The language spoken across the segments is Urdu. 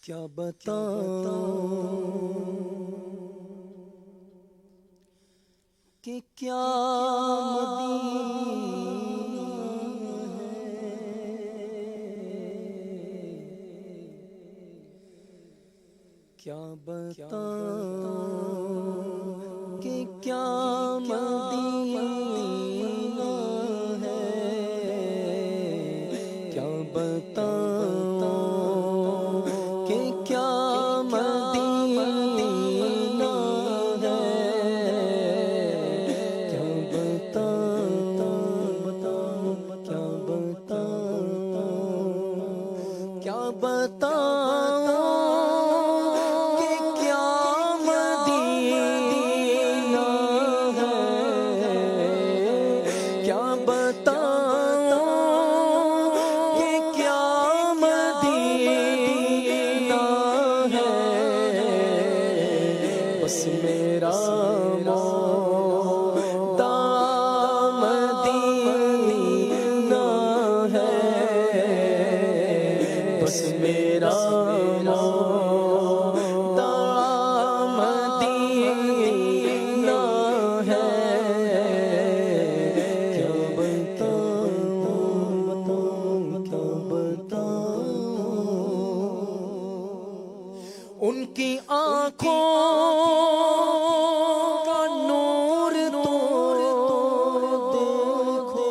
کیا بتاؤں کہ کیا مدینہ ہے، کیا بتاؤں کہ کیا مدینہ ہے، کیا بتاؤں کہ کیا مدینہ ہے، کیا بتاؤں کیا بتاؤں کیا بتاؤں کہ کیا مدینہ ہے، کیا بتاؤں کہ کیا مدینہ ہے، بس میرا مدینہ ہے، بس میرا مدینہ ہے، کیا بتاؤں کیا بتاؤں ان کی آنکھوں کا نور تو دیکھو،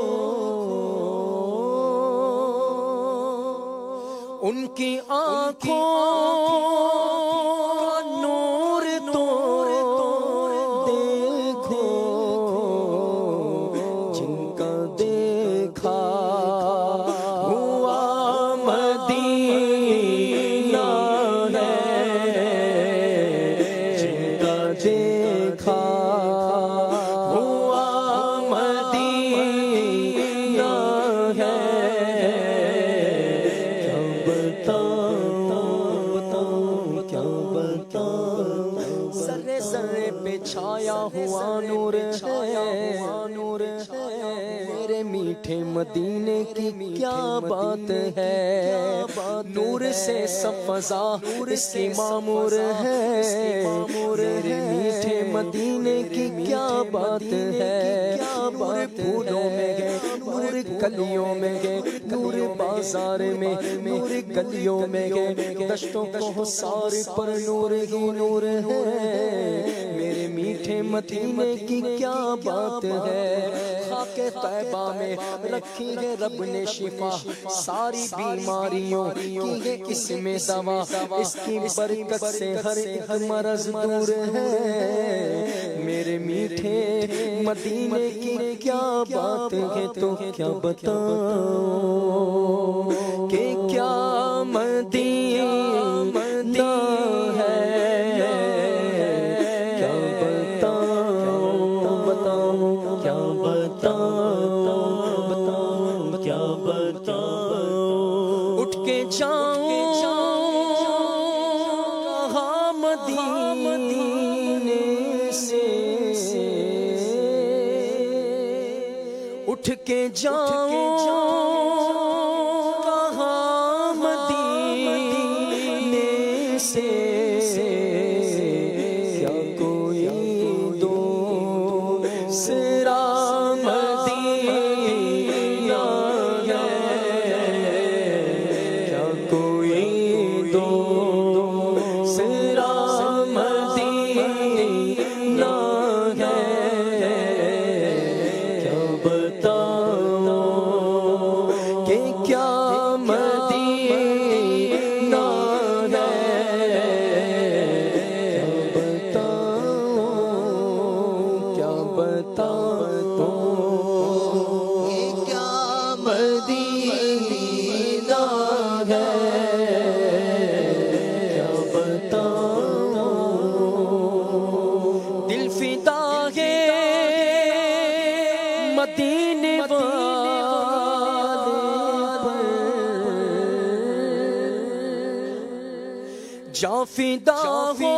ان کی آنکھوں کا نور تو دیکھو، جن کا دیکھا ہوا مدینہ ہے، جن کا دیکھا ہوا مدینہ ہے، کیا بتاؤں کیا بتاؤں ذرے ذرے پہ چھایا ہوا نور ہے، میرے میٹھے مدینے کی کیا بات ہے، نور سے سب فضا اس کی معمور ہے، میرے میٹھے مدینے کی کیا بات ہے، نور پھولوں میں گئے، نور کلیوں میں گئے، نور بازار میں، نور گلیوں میں گئے، دشتوں کو سارے پر نور ہی نور ہے، میرے میٹھے مدینے کی کیا بات ہے، خاک طیبہ میں رکھی ہے رب نے شفا، ساری بیماریوں کی ہے اس میں دوا، اس کی برکت سے ہر ایک مرض دور ہے، میرے میٹھے مدینے کی کیا بات ہے، تو کیا بتاؤں کہ کیا مدینہ ہے، کیا بتاؤں کیا بتاؤں کیا بتاؤں اٹھ کے جاؤں کہاں مدینے سے، اٹھ کے جاؤں کہاں مدینے سے، کیا کوئی دوسرا مدینہ ہے، کیا کوئی دوسرا مدینہ ہے، کیا بتاؤں کہ کیا مدینہ ہے، کیا بتاؤں کہ کیا مدینہ ہے، کیا بتاؤں دل فدا ہے مدینے والے پر، جاں فدا ہو